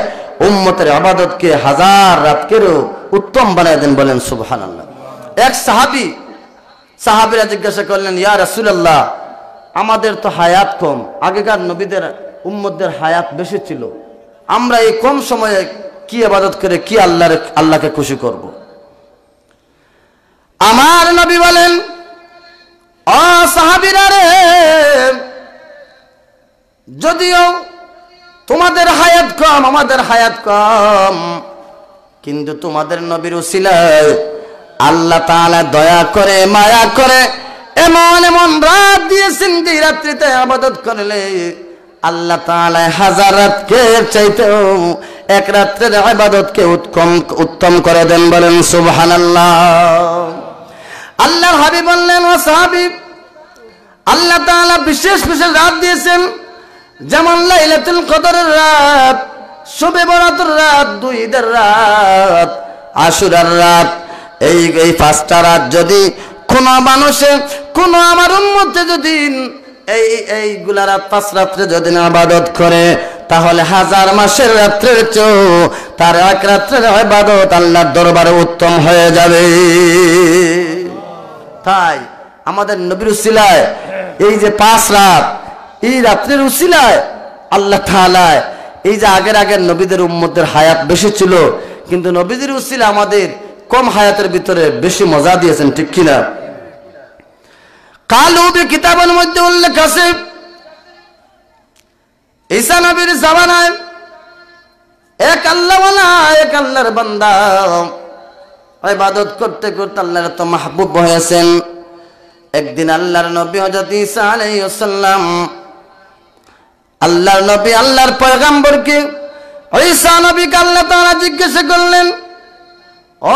উম্মতের ইবাদতকে হাজার রাতকেরও উত্তম বানায় দেন, বলেন সুবহানাল্লাহ। এক সাহাবীরা জিজ্ঞাসা করলেন, ইয়া রাসূলুল্লাহ, আমাদের তো হায়াত কম, আগেকার নবীদের উম্মতদের হায়াত বেশি ছিল, আমরা এই কম সময়ে কি ইবাদত করে কি আল্লাহকে খুশি করব? আমার নবী বলেন, ও সাহাবীরা রে, যদিও তোমাদের হায়াত কম, আমাদের হায়াত কম, কিন্তু তোমাদের নবীর উসিলায় আল্লাহ তাআলা দয়া করে, মায়া করে এমন এমন রাত দিয়েছেন যে রাত্রিতে ইবাদত করলে আল্লাহ তাআলা হাজার রাতকে চাইতেও এক রাত্রের ইবাদতকে উত্তম করে দেন, বলেন সুবহানাল্লাহ। আল্লাহর হাবিব বললেন, ও সাহাবী, আল্লাহ তাআলা বিশেষ বিশেষ রাত দিয়েছেন, যেমন লাইলাতুল কদরের রাত, শবে বরাতের রাত, দুই ঈদের রাত, আশুরার রাত। এই পাঁচটা রাত যদি কোনো মানুষে, কোনো আমার উম্মতে যদি এইগুলা রাত, পাঁচ রাত্রে যদি ইবাদত করে, তাহলে হাজার মাসের রাত্রের চেয়েও তার এক রাত্রের ইবাদত আল্লাহর দরবারে উত্তম হয়ে যাবে। তাই আমাদের নবীর উসিলায় এই যে 5 রাত, এই রাত্রের উসিলায় আল্লাহ তাআলা এই যে আগের নবীদের উম্মতের হায়াত বেশি ছিল, কিন্তু নবীদের উসিলায় আমাদের কম হায়াতের ভিতরে বেশি মজা দিয়েছেন, ঠিক কিনা? কালুবি কিতাবের মধ্যে উল্লেখ আছে, ঈসা নবীর জামানায় এক আল্লাহওয়ালা, এক আল্লাহর বান্দা ইবাদত করতে করতে আল্লাহর তো মাহবুব হয়েছেন। একদিন আল্লাহর নবী হযরত ঈসা আলাইহিস সালাম, আল্লাহর নবী, আল্লাহর পয়গম্বরকে, ঈসা নবীকে আল্লাহ তাআলা জিজ্ঞাসা করলেন, ও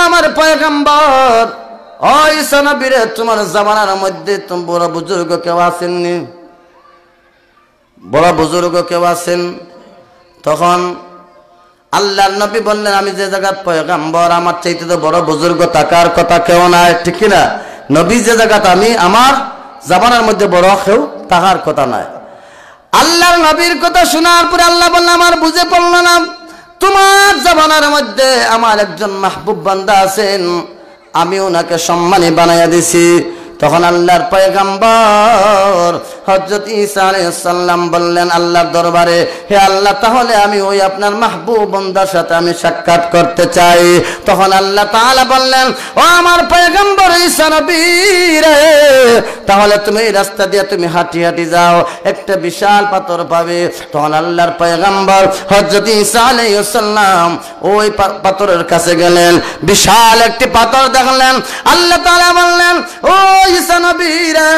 আমার পয়গম্বর, ও ঈসা নবী রে, তোমার জামানার মধ্যে তুমি বড় বুজুর্গ কেউ আছেননি? বড় বুজুর্গ কেউ আছেন? তখন আল্লাহর নবী বললেন, আমি যে জায়গার পয়গম্বর, আমার চাইতে তো বড় বুজুর্গ থাকার কথা কেউ নাই, ঠিক কিনা? নবী যে জায়গাতে, আমি আমার জামানার মধ্যে বড় কেউ থাকার কথা নাই। আল্লাহর নবীর কথা শোনার পরে আল্লাহ বললেন, আমার বুঝে পড়ল না, তোমার জামানার মধ্যে আমার একজন মাহবুব বান্দা আছেন, আমি ওনাকে সম্মানী বানাইয়া দিছি। তখন আল্লাহর পয়গম্বর হযরত ঈসা আলাইহিস সালাম বললেন আল্লাহর দরবারে, হে আল্লাহ, তাহলে আমি ওই আপনার মাহবুব বান্দার সাথে আমি সাক্ষাৎ করতে চাই। তখন আল্লাহ তাআলা বললেন, ও আমার পয়গম্বর ঈসা নবী রে, তাহলে তুমি এই রাস্তা দিয়ে তুমি হাঁটি হাঁটি যাও, একটা বিশাল পাথর পাবে। তখন আল্লাহর পয়গম্বর হযরত ঈসা আলাইহিস সালাম ওই পাথরের কাছে গেলেন, বিশাল একটি পাথর দেখলেন। আল্লাহ তাআলা বললেন, ও ঈসা নবী রে,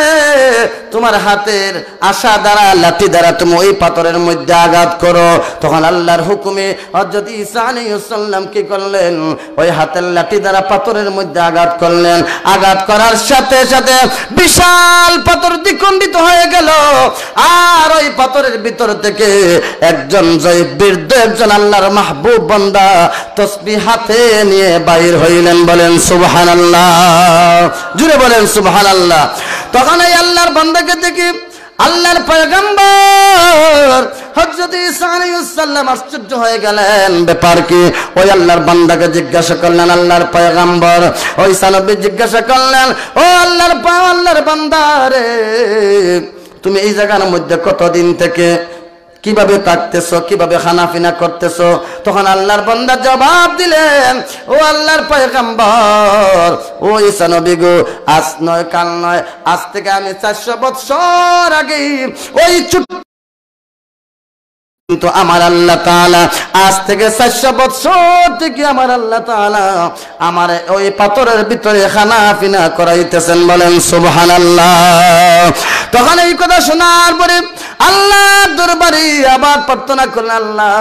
তোমার হাতের আশা দ্বারা লাঠি দ্বারা তুমি ওই পাথরের মধ্যে আঘাত করো। তখন আল্লাহর হুকুমে হযরত ঈসা আলাইহিস সালাম কি করলেন, ওই হাতের লাঠি দ্বারা পাথরের মধ্যে আঘাত করলেন। আঘাত করার সাথে সাথে বিশাল পাথর দ্বিখণ্ডিত হয়ে গেল। আর ওই পাথরের ভিতর থেকে একজন বৃদ্ধ একজন আল্লাহর মাহবুব বান্দা তাসবিহ হাতে নিয়ে বাইর হইলেন। বলেন সুবহানাল্লাহ, জুড়ে বলেন সুবহানাল্লাহ। তখন এই আল্লাহর বান্দাকে দেখি আল্লাহর পয়গম্বর হযরত ঈসা আলাইহিস সালাম আশ্চর্য হয়ে গেলেন, ব্যাপার কি? ওই আল্লাহর বান্দাকে জিজ্ঞাসা করলেন, আল্লাহর পয়গম্বর ওই ঈসা নবী জিজ্ঞাসা করলেন, ও আল্লাহর বান্দা রে, তুমি এই জায়গার মধ্যে কতদিন থেকে কিভাবে থাকতেছো, কিভাবে খানাপিনা করতেছো? তখন আল্লাহর বান্দা জবাব দিলেন, ও আল্লাহর পয়গম্বর, ও ঈসা নবী গো, আজ নয় কাল নয়, আজ থেকে আমি 400 বছর আগে ওই কিন্তু আমার আল্লাহ তাআলা আজ থেকে 400 বছর থেকে আমার আল্লাহ তাআলা আমার ওই পাথরের ভিতরে খানাপিনা করাইতেছেন। বলেন সুবহানাল্লাহ। তখন এই কথা শোনার পরে আল্লাহর দরবারে আবার প্রার্থনা করলেন, আল্লাহ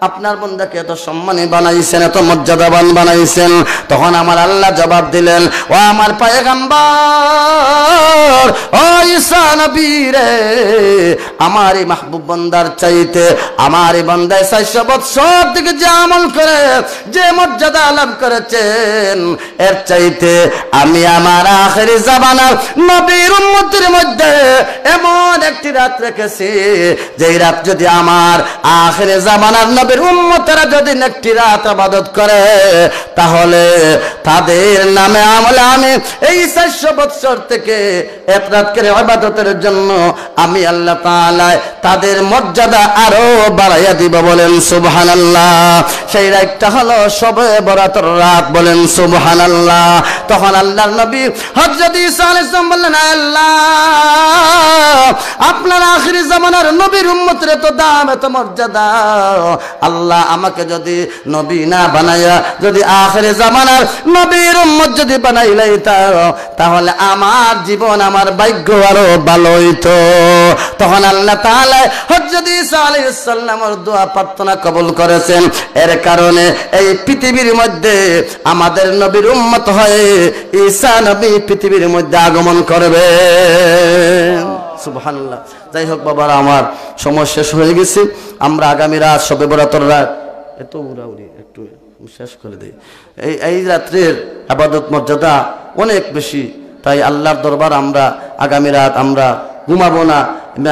আপনার বান্দাকে এত সম্মানী বানাইছেন, এত মর্যাদাবান বানাইছেন। তখন আমার আল্লাহ জবাব দিলেন, ও আমার পয়গম্বর, ও ঈসা নবী রে, আমার এই মাহবুব বান্দার চাইতে আমার এই বান্দায় 400 বছর থেকে যে আমল করে যে মর্যাদা লাভ করেছেন, এর চাইতে আমি আমার আখিরি জামানার নবীর উম্মতের মধ্যে এমন একটি রাত রেখেছি, যেই রাত যদি আমার আখিরি জামানার নবীর উম্মতেরা যদি একটি রাত ইবাদত করে, তাহলে তাদের নামে আমলে আমি এই 400 বছর থেকে এক রাত করে ইবাদতের জন্য আমি আল্লাহ তাআলা তাদের মর্যাদা আরো বাড়াইয়া দিব। বলেন সুবহানাল্লাহ। সেই রাতটা হলো শবে বরাতের রাত। বলেন সুবহানাল্লাহ। তখন আল্লাহর নবী হযরত ঈসা আলাইহিস সালাম বললেন, আল্লাহ আপনার আখিরি জামানার নবীর উম্মতের এত দাম, এত মর্যাদা, আল্লাহ আমাকে যদি নবী না বানায়া যদি আখিরি জামানার নবীর উম্মত যদি বানাইলাই, তাহলে আমার জীবন আমার ভাগ্য আরো ভালো হইতো। তখন আল্লাহ তাআলা হযরত ঈসা আলাইহিস সালামের দোয়া প্রার্থনা কবুল করেছেন। এর কারণে এই পৃথিবীর মধ্যে আমাদের নবীর উম্মত হয়ে ঈসা নবী পৃথিবীর মধ্যে আগমন করবে। সুবহানাল্লাহ। যাই হোক বাবারা, আমার সময় শেষ হয়ে গেছে। আমরা আগামী রাত শবে বরাতের রাত এত উড়াউড়ি একটু শেষ করে দেই। এই রাত্রের ইবাদত মর্যাদা অনেক বেশি। তাই আল্লাহর দরবার আমরা আগামী রাত আমরা ঘুমাবো না,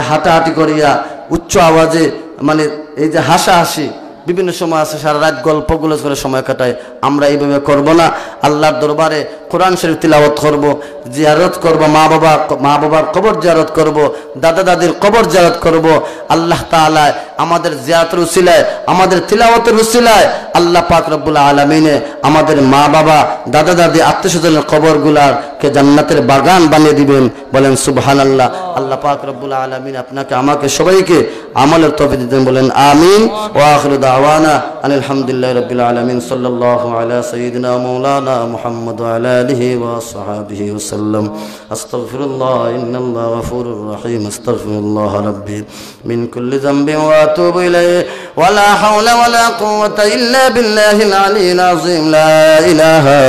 হাঁটাহাঁটি করিয়া উচ্চ আওয়াজে, মানে এই যে হাসাহাসি বিভিন্ন সময় আছে, সারা রাত গল্পগুলো করে সময় কাটায়, আমরা এইভাবে করব না। আল্লাহর দরবারে কোরআন শরীফ তিলাওয়াত করব, জিয়ারত করব, মা বাবার কবর জিয়ারত করব, দাদা দাদির কবর জিয়ারত করব। আল্লাহ তাআলা আমাদের জিয়ারতের উসিলায়, আমাদের তিলাওয়াতের উসিলায় আল্লাহ পাক রব্বুল আলামিনে আমাদের মা বাবা, দাদা দাদি, আত্মীয়স্বজনের কবরগুলাকে জান্নাতের বাগান বানিয়ে দিবেন। বলেন সুবহানাল্লাহ। আল্লাহ পাক রব্বুল আলামিন আপনাকে আমাকে সবাইকে আমলের তৌফিক দিবেন। বলেন আমিন। ওয়া আখিরু দাওয়ানা আনিল হামদুলিল্লাহি রাব্বিল আলামিন। সাল্লাল্লাহু আলা সাইয়্যিদিনা মাওলানা মুহাম্মদ ওয়া আলা আলিহি ওয়া সাহবিহি ওয়াসাল্লাম। আস্তাগফিরুল্লাহ, ইন্নাল্লাহা গফুরুর রহিম। আস্তাগফিরুল্লাহ রাব্বি মিন কুল্লি যামবিন ওয়া আতুবু ইলাইহি ওয়া লা হাওলা ওয়া লা কুওয়াতা ইল্লা বিল্লাহিল আলিয়্যিল আযীম। লা ইলাহা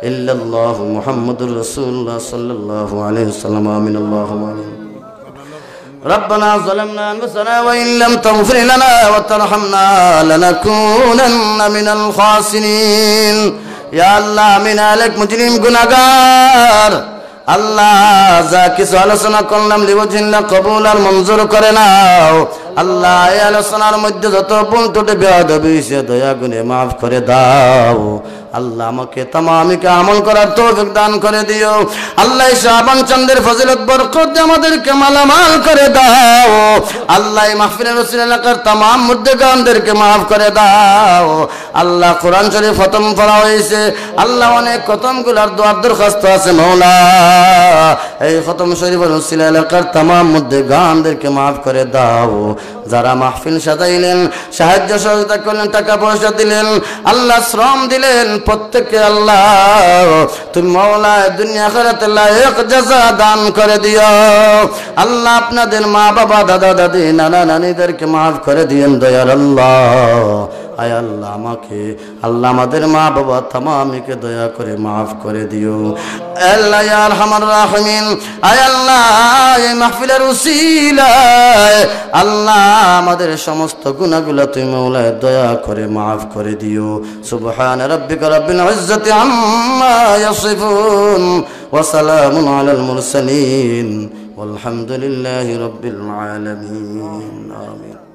ইল্লাল্লাহু মুহাম্মাদুর রাসূলুল্লাহ সাল্লাল্লাহু আলাইহি ওয়াসাল্লাম। আমিন। আল্লাহুম্মা আমিন। ربنا ظلمنا أنفسنا وإن لم تغفر لنا وترحمنا لنكونن من الخاسرين। يا الله من عليك مجرم গুনাহগার, আল্লাহ যা কিছু আলোচনা করলাম লিওয়াজহিল্লাহ কবুল আর মঞ্জুর করে নাও। আল্লাহ এই আলোচনার মধ্যে যত ভুল ত্রুটি বেয়াদবি হয়েছে দয়া করে মাফ করে দাও আল্লাহ আমাকে তামামিকে আমল করার তৌফিক দান করে দিও আল্লাহ শাবান চন্দ্রের ফজিলত বরকত আমাদেরকে মালামাল করে দাও আল্লাহ মাহফিলের রসুল এলাকার तमाम মুর্দেগানদেরকে মাফ করে দাও আল্লাহ কোরআন শরীফ খতম করা হয়েছে আল্লাহ অনেক খতমগুলোর দোয়ার দরখাস্ত আছে মাওলা এই খতম শরীফের রসুল এলাকার तमाम মুর্দেগানদেরকে মাফ করে দাও যারা মাহফিল সাজাইলেন সাহায্য সহযোগিতা করলেন টাকা পয়সা দিলেন আল্লাহ শ্রম দিলেন প্রত্যেককে আল্লাহ তুমি মাওলা দুনিয়া আখিরাতে লায়েক জাযা দান করে দিও আল্লাহ আপনাদের মা বাবা দাদা দাদি নানা নানিদেরকে মাফ করে দিয়েন দয়াল আল্লাহ আয় আল্লাহ আমাকে আল্লাহ আমাদের মা বাবা তামামিকে দয়া করে মাফ করে দিও আল্লাহ ইয়া আরহামার রাহিমিন আয় আল্লাহ এই মাহফিলের উসিলায় আল্লাহ আমাদের সমস্ত গুনাহগুলো তুমি মাওলা দয়া করে মাফ করে দিও সুবহান রাব্বিকা রাব্বিল ইজ্জাতি আম্মা ইয়াসিফুন ওয়া সালামুন আলাল মুরসালিন ওয়ালহামদুলিল্লাহি রাব্বিল আলামিন আমিন।